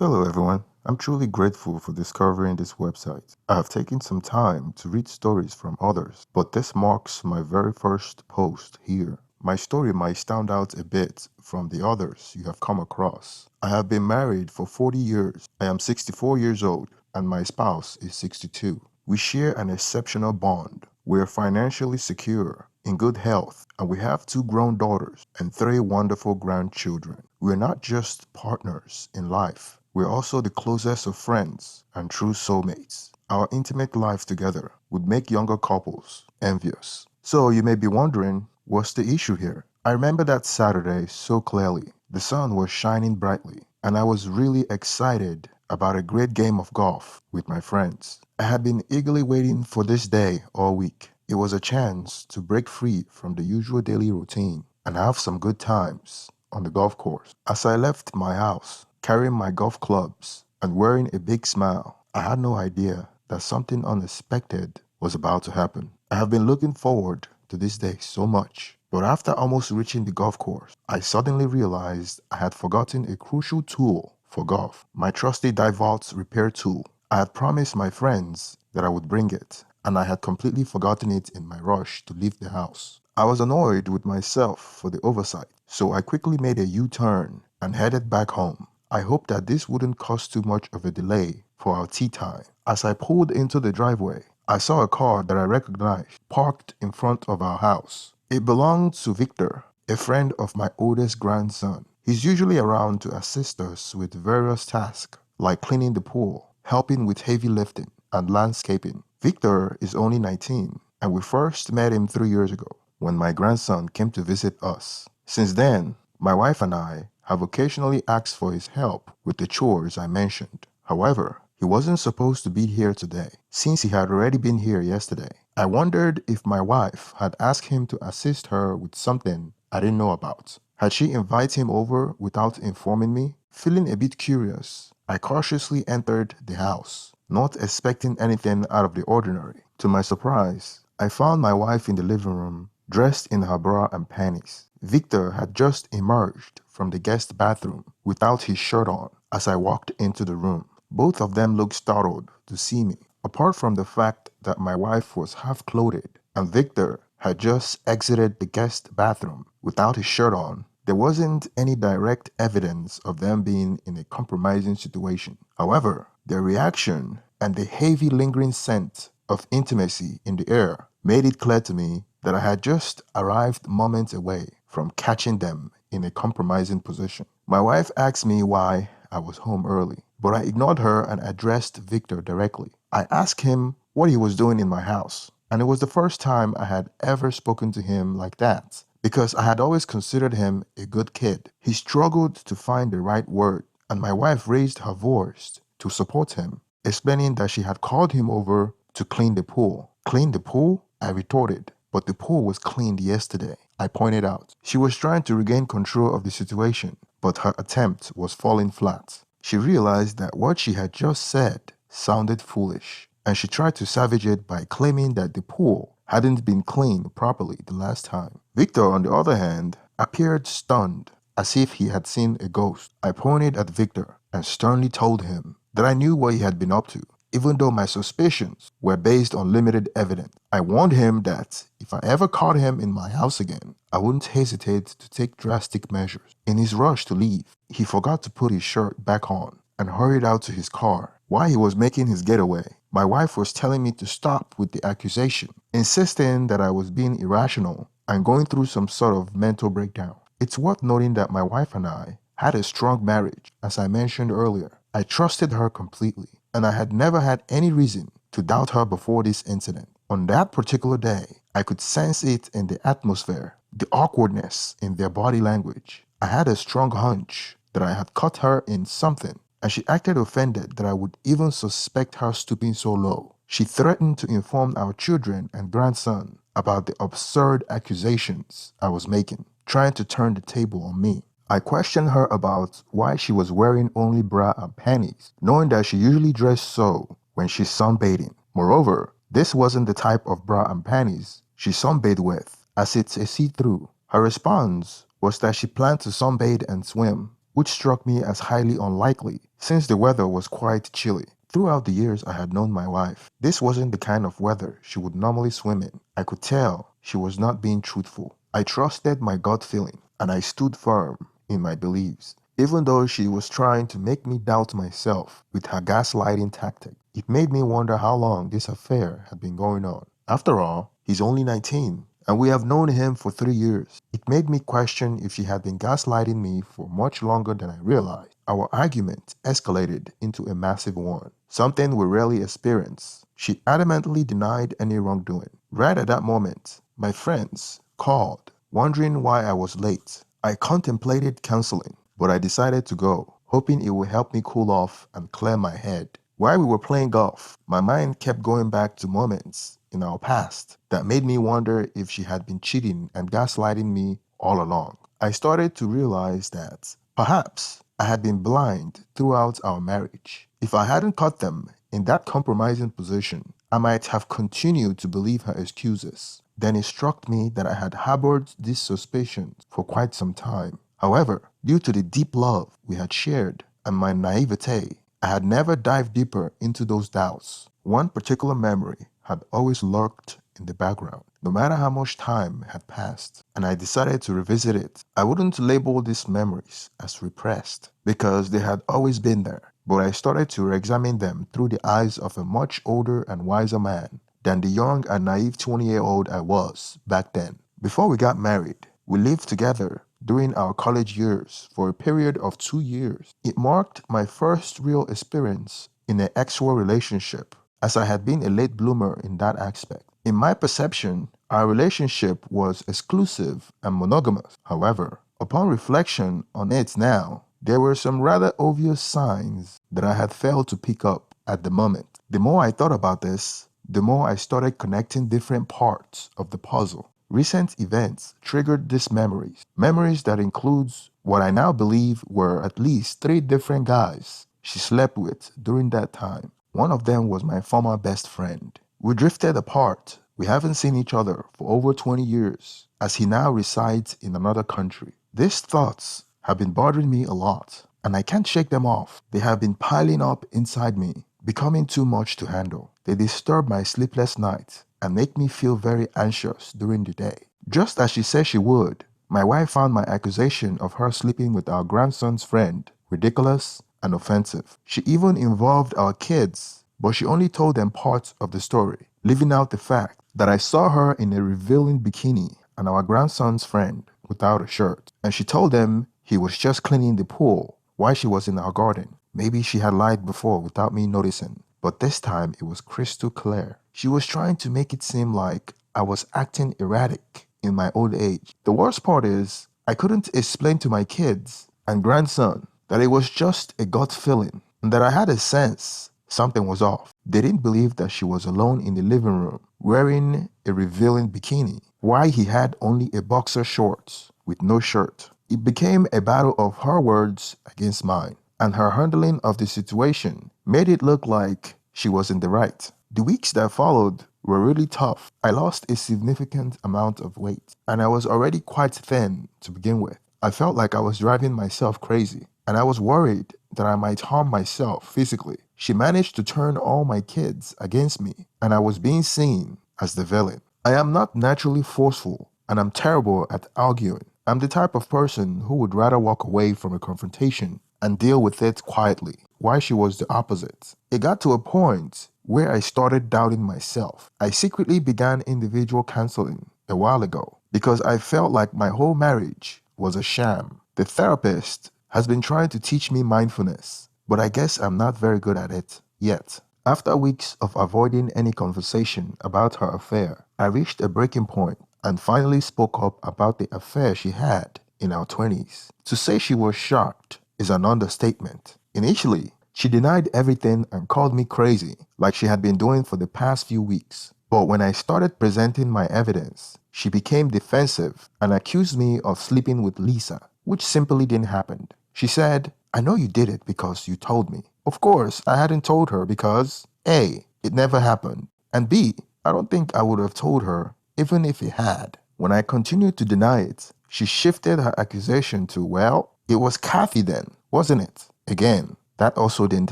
Hello everyone, I'm truly grateful for discovering this website. I have taken some time to read stories from others, but this marks my very first post here. My story might stand out a bit from the others you have come across. I have been married for 40 years. I am 64 years old and my spouse is 62. We share an exceptional bond. We are financially secure, in good health, and we have two grown daughters and three wonderful grandchildren. We are not just partners in life, we're also the closest of friends and true soulmates. Our intimate life together would make younger couples envious. So you may be wondering, what's the issue here? I remember that Saturday so clearly. The sun was shining brightly, and I was really excited about a great game of golf with my friends. I had been eagerly waiting for this day all week. It was a chance to break free from the usual daily routine and have some good times on the golf course. As I left my house, carrying my golf clubs and wearing a big smile, I had no idea that something unexpected was about to happen. I have been looking forward to this day so much, but after almost reaching the golf course, I suddenly realized I had forgotten a crucial tool for golf, my trusty Divalt repair tool. I had promised my friends that I would bring it, and I had completely forgotten it in my rush to leave the house. I was annoyed with myself for the oversight, so I quickly made a U-turn and headed back home. I hoped that this wouldn't cause too much of a delay for our tea time. As I pulled into the driveway, I saw a car that I recognized parked in front of our house. It belonged to Victor, a friend of my oldest grandson. He's usually around to assist us with various tasks like cleaning the pool, helping with heavy lifting, and landscaping. Victor is only 19, and we first met him 3 years ago when my grandson came to visit us. Since then, my wife and I have occasionally asked for his help with the chores I mentioned. However, he wasn't supposed to be here today, since he had already been here yesterday. I wondered if my wife had asked him to assist her with something I didn't know about. Had she invited him over without informing me? Feeling a bit curious, I cautiously entered the house, not expecting anything out of the ordinary. To my surprise, I found my wife in the living room, dressed in her bra and panties. Victor had just emerged from the guest bathroom without his shirt on as I walked into the room. Both of them looked startled to see me. Apart from the fact that my wife was half clothed and Victor had just exited the guest bathroom without his shirt on, there wasn't any direct evidence of them being in a compromising situation. However, their reaction and the heavy lingering scent of intimacy in the air made it clear to me that I had just arrived moments away from catching them in a compromising position. My wife asked me why I was home early, but I ignored her and addressed Victor directly. I asked him what he was doing in my house, and it was the first time I had ever spoken to him like that, because I had always considered him a good kid. He struggled to find the right word, and my wife raised her voice to support him, explaining that she had called him over to clean the pool. Clean the pool? I retorted. But the pool was cleaned yesterday, I pointed out. She was trying to regain control of the situation, but her attempt was falling flat. She realized that what she had just said sounded foolish, and she tried to salvage it by claiming that the pool hadn't been cleaned properly the last time. Victor, on the other hand, appeared stunned, as if he had seen a ghost. I pointed at Victor and sternly told him that I knew what he had been up to, even though my suspicions were based on limited evidence. I warned him that if I ever caught him in my house again, I wouldn't hesitate to take drastic measures. In his rush to leave, he forgot to put his shirt back on and hurried out to his car. While he was making his getaway, my wife was telling me to stop with the accusation, insisting that I was being irrational and going through some sort of mental breakdown. It's worth noting that my wife and I had a strong marriage, as I mentioned earlier. I trusted her completely, and I had never had any reason to doubt her before this incident. On that particular day, I could sense it in the atmosphere, the awkwardness in their body language. I had a strong hunch that I had caught her in something, and she acted offended that I would even suspect her stooping so low. She threatened to inform our children and grandson about the absurd accusations I was making, trying to turn the table on me. I questioned her about why she was wearing only bra and panties, knowing that she usually dressed so when she's sunbathing. Moreover, this wasn't the type of bra and panties she sunbathed with, as it's a see-through. Her response was that she planned to sunbathe and swim, which struck me as highly unlikely, since the weather was quite chilly. Throughout the years I had known my wife, this wasn't the kind of weather she would normally swim in. I could tell she was not being truthful. I trusted my gut feeling, and I stood firm in my beliefs. Even though she was trying to make me doubt myself with her gaslighting tactic, it made me wonder how long this affair had been going on. After all, he's only 19, and we have known him for 3 years. It made me question if she had been gaslighting me for much longer than I realized. Our argument escalated into a massive one, something we rarely experience. She adamantly denied any wrongdoing. Right at that moment, my friends called, wondering why I was late. I contemplated canceling, but I decided to go, hoping it would help me cool off and clear my head. While we were playing golf, my mind kept going back to moments in our past that made me wonder if she had been cheating and gaslighting me all along. I started to realize that perhaps I had been blind throughout our marriage. If I hadn't caught them in that compromising position, I might have continued to believe her excuses. Then it struck me that I had harbored these suspicions for quite some time. However, due to the deep love we had shared and my naivete, I had never dived deeper into those doubts. One particular memory had always lurked in the background, no matter how much time had passed, and I decided to revisit it. I wouldn't label these memories as repressed because they had always been there, but I started to re-examine them through the eyes of a much older and wiser man than the young and naive 20-year-old I was back then. Before we got married, we lived together during our college years for a period of 2 years. It marked my first real experience in an actual relationship, as I had been a late bloomer in that aspect. In my perception, our relationship was exclusive and monogamous. However, upon reflection on it now, there were some rather obvious signs that I had failed to pick up at the moment. The more I thought about this, the more I started connecting different parts of the puzzle. Recent events triggered these memories that includes what I now believe were at least 3 different guys she slept with during that time. One of them was my former best friend. We drifted apart. We haven't seen each other for over 20 years, as he now resides in another country. These thoughts have been bothering me a lot, and I can't shake them off. They have been piling up inside me, becoming too much to handle. They disturb my sleepless nights and make me feel very anxious during the day. Just as she said she would, my wife found my accusation of her sleeping with our grandson's friend ridiculous and offensive. She even involved our kids, but she only told them parts of the story, leaving out the fact that I saw her in a revealing bikini and our grandson's friend without a shirt. And she told them he was just cleaning the pool while she was in our garden. Maybe she had lied before without me noticing, but this time it was crystal clear. She was trying to make it seem like I was acting erratic in my old age. The worst part is, I couldn't explain to my kids and grandson that it was just a gut feeling and that I had a sense something was off. They didn't believe that she was alone in the living room wearing a revealing bikini while he had only a boxer shorts with no shirt. It became a battle of her words against mine, and her handling of the situation made it look like she was in the right. The weeks that followed were really tough. I lost a significant amount of weight, and I was already quite thin to begin with. I felt like I was driving myself crazy, and I was worried that I might harm myself physically. She managed to turn all my kids against me, and I was being seen as the villain. I am not naturally forceful, and I'm terrible at arguing. I'm the type of person who would rather walk away from a confrontation and deal with it quietly, while she was the opposite. It got to a point where I started doubting myself. I secretly began individual counseling a while ago because I felt like my whole marriage was a sham. The therapist has been trying to teach me mindfulness, but I guess I'm not very good at it yet. After weeks of avoiding any conversation about her affair, I reached a breaking point and finally spoke up about the affair she had in our 20s. To say she was shocked is an understatement. Initially, she denied everything and called me crazy, like she had been doing for the past few weeks. But when I started presenting my evidence, she became defensive and accused me of sleeping with Lisa, which simply didn't happen. She said, "I know you did it because you told me." Of course, I hadn't told her because A, it never happened, and B, I don't think I would have told her even if it had. When I continued to deny it, she shifted her accusation to, "Well, it was Kathy then, wasn't it?" Again, That also didn't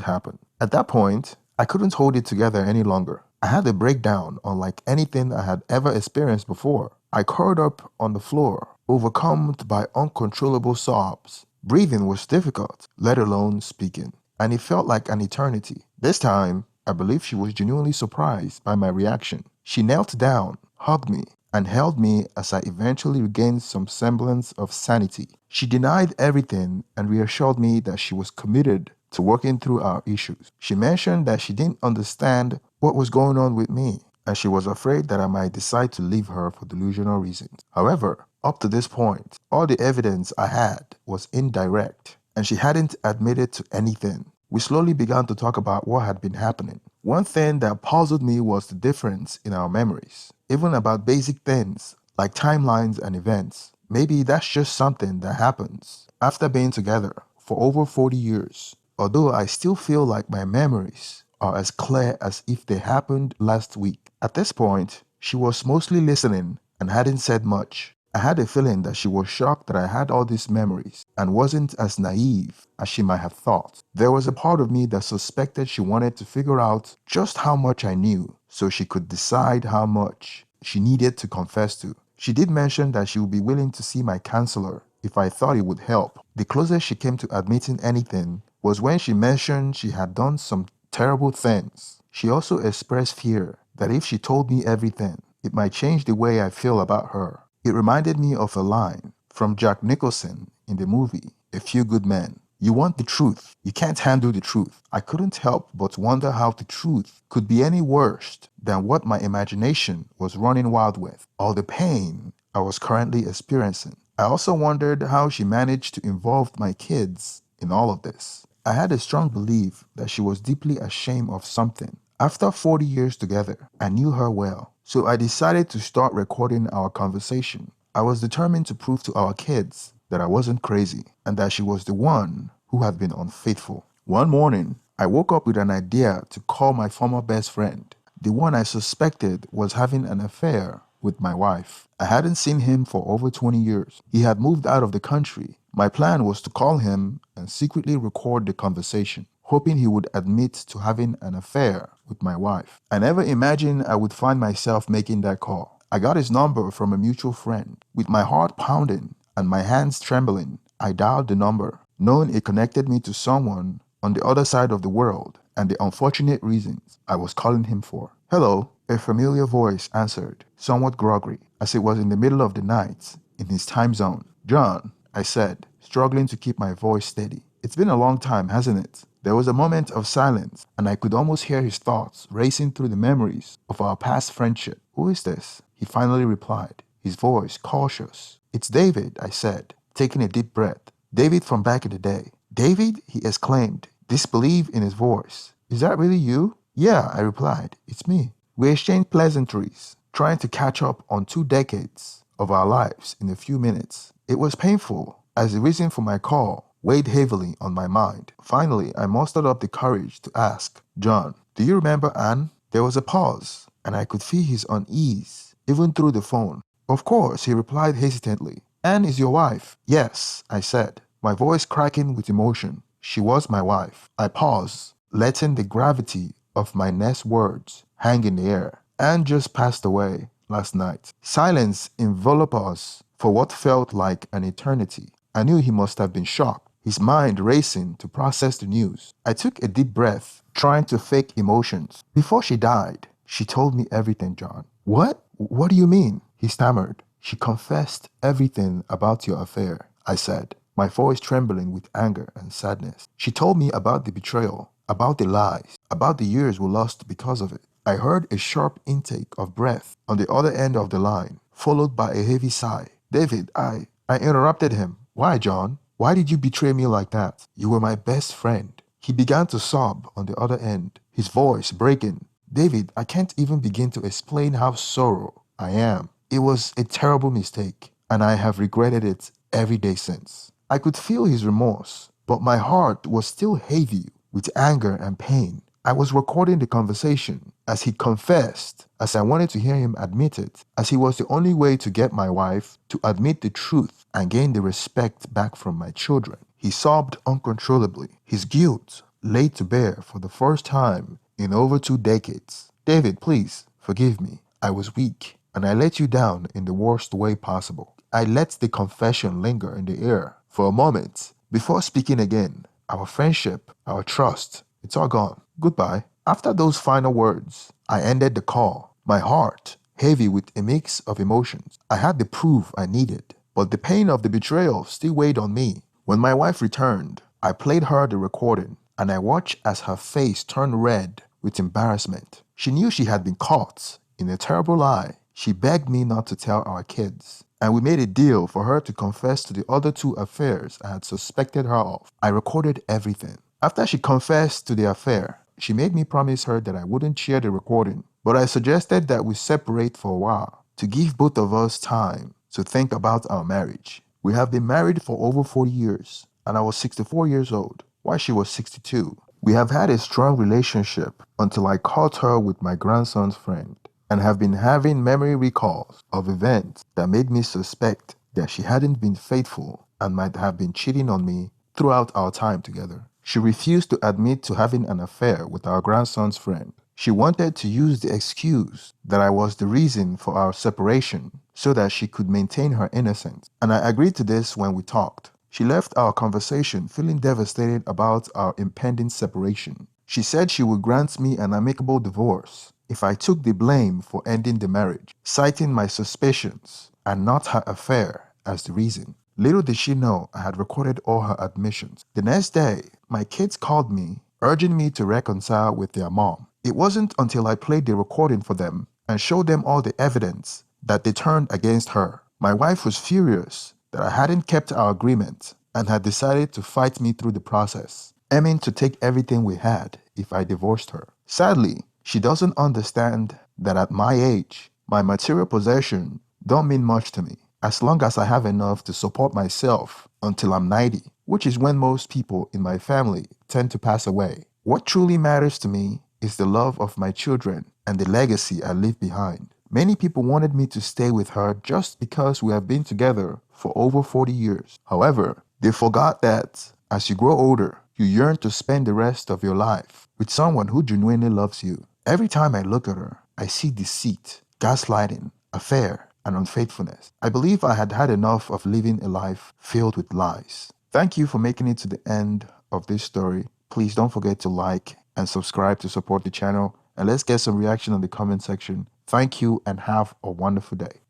happen. At that point, I couldn't hold it together any longer. I had a breakdown unlike anything I had ever experienced before. I curled up on the floor, overcome by uncontrollable sobs. Breathing was difficult, let alone speaking, and it felt like an eternity. This time, I believe she was genuinely surprised by my reaction. She knelt down, hugged me, and held me as I eventually regained some semblance of sanity. She denied everything and reassured me that she was committed to working through our issues. She mentioned that she didn't understand what was going on with me, and she was afraid that I might decide to leave her for delusional reasons. However, up to this point, all the evidence I had was indirect, and she hadn't admitted to anything. We slowly began to talk about what had been happening. One thing that puzzled me was the difference in our memories, even about basic things like timelines and events. Maybe that's just something that happens after being together for over 40 years. Although I still feel like my memories are as clear as if they happened last week. At this point, she was mostly listening and hadn't said much. I had a feeling that she was shocked that I had all these memories and wasn't as naive as she might have thought. There was a part of me that suspected she wanted to figure out just how much I knew so she could decide how much she needed to confess to. She did mention that she would be willing to see my counselor if I thought it would help. The closest she came to admitting anything was when she mentioned she had done some terrible things. She also expressed fear that if she told me everything, it might change the way I feel about her. It reminded me of a line from Jack Nicholson in the movie A Few Good Men. You want the truth. You can't handle the truth. I couldn't help but wonder how the truth could be any worse than what my imagination was running wild with, or the pain I was currently experiencing. I also wondered how she managed to involve my kids in all of this. I had a strong belief that she was deeply ashamed of something. After 40 years together, I knew her well, so I decided to start recording our conversation. I was determined to prove to our kids that I wasn't crazy and that she was the one who had been unfaithful. One morning, I woke up with an idea to call my former best friend, the one I suspected was having an affair with my wife. I hadn't seen him for over 20 years. He had moved out of the country. My plan was to call him and secretly record the conversation, hoping he would admit to having an affair with my wife. I never imagined I would find myself making that call. I got his number from a mutual friend. With my heart pounding and my hands trembling, I dialed the number, knowing it connected me to someone on the other side of the world and the unfortunate reasons I was calling him for. Hello, a familiar voice answered, somewhat groggy, as it was in the middle of the night in his time zone. John, I said, struggling to keep my voice steady. It's been a long time, hasn't it? There was a moment of silence, and I could almost hear his thoughts racing through the memories of our past friendship. Who is this? He finally replied, his voice cautious. It's David, I said, taking a deep breath. David from back in the day. David? He exclaimed, disbelief in his voice. Is that really you? Yeah, I replied, it's me. We exchanged pleasantries, trying to catch up on 2 decades of our lives in a few minutes. It was painful, as the reason for my call weighed heavily on my mind. Finally, I mustered up the courage to ask, John, do you remember Anne? There was a pause, and I could feel his unease, even through the phone. Of course, he replied hesitantly. Anne is your wife. Yes, I said, my voice cracking with emotion. She was my wife. I paused, letting the gravity of my next words hang in the air. Anne just passed away last night. Silence enveloped us for what felt like an eternity. I knew he must have been shocked, his mind racing to process the news. I took a deep breath, trying to fake emotions. Before she died, she told me everything, John. What? What do you mean? He stammered. She confessed everything about your affair, I said, my voice trembling with anger and sadness. She told me about the betrayal, about the lies, about the years we lost because of it. I heard a sharp intake of breath on the other end of the line, followed by a heavy sigh. David, I interrupted him. Why, John? Why did you betray me like that? You were my best friend. He began to sob on the other end, his voice breaking. David, I can't even begin to explain how sorrow I am. It was a terrible mistake, and I have regretted it every day since. I could feel his remorse, but my heart was still heavy with anger and pain. I was recording the conversation as he confessed, as I wanted to hear him admit it, as he was the only way to get my wife to admit the truth and gain the respect back from my children. He sobbed uncontrollably, his guilt laid to bear for the first time in over 2 decades. David, please forgive me. I was weak, and I let you down in the worst way possible. I let the confession linger in the air for a moment before speaking again. Our friendship, our trust, it's all gone. Goodbye. After those final words, I ended the call, my heart heavy with a mix of emotions. I had the proof I needed, but the pain of the betrayal still weighed on me. When my wife returned, I played her the recording, and I watched as her face turned red with embarrassment. She knew she had been caught in a terrible lie. She begged me not to tell our kids, and we made a deal for her to confess to the other 2 affairs I had suspected her of. I recorded everything. After she confessed to the affair, she made me promise her that I wouldn't share the recording, but I suggested that we separate for a while to give both of us time to think about our marriage. We have been married for over 40 years, and I was 64 years old, while she was 62. We have had a strong relationship until I caught her with my grandson's friend, and have been having memory recalls of events that made me suspect that she hadn't been faithful and might have been cheating on me throughout our time together. She refused to admit to having an affair with our grandson's friend. She wanted to use the excuse that I was the reason for our separation so that she could maintain her innocence, and I agreed to this when we talked. She left our conversation feeling devastated about our impending separation. She said she would grant me an amicable divorce if I took the blame for ending the marriage, citing my suspicions and not her affair as the reason. Little did she know I had recorded all her admissions. The next day, my kids called me, urging me to reconcile with their mom. It wasn't until I played the recording for them and showed them all the evidence that they turned against her. My wife was furious that I hadn't kept our agreement and had decided to fight me through the process, aiming to take everything we had if I divorced her. Sadly, she doesn't understand that at my age, my material possession don't mean much to me, as long as I have enough to support myself until I'm 90, which is when most people in my family tend to pass away. What truly matters to me is the love of my children and the legacy I leave behind. Many people wanted me to stay with her just because we have been together for over 40 years. However, they forgot that as you grow older, you yearn to spend the rest of your life with someone who genuinely loves you. Every time I look at her, I see deceit, gaslighting, affair, and unfaithfulness. I believe I had had enough of living a life filled with lies. Thank you for making it to the end of this story. Please don't forget to like and subscribe to support the channel, and let's get some reaction in the comment section. Thank you and have a wonderful day.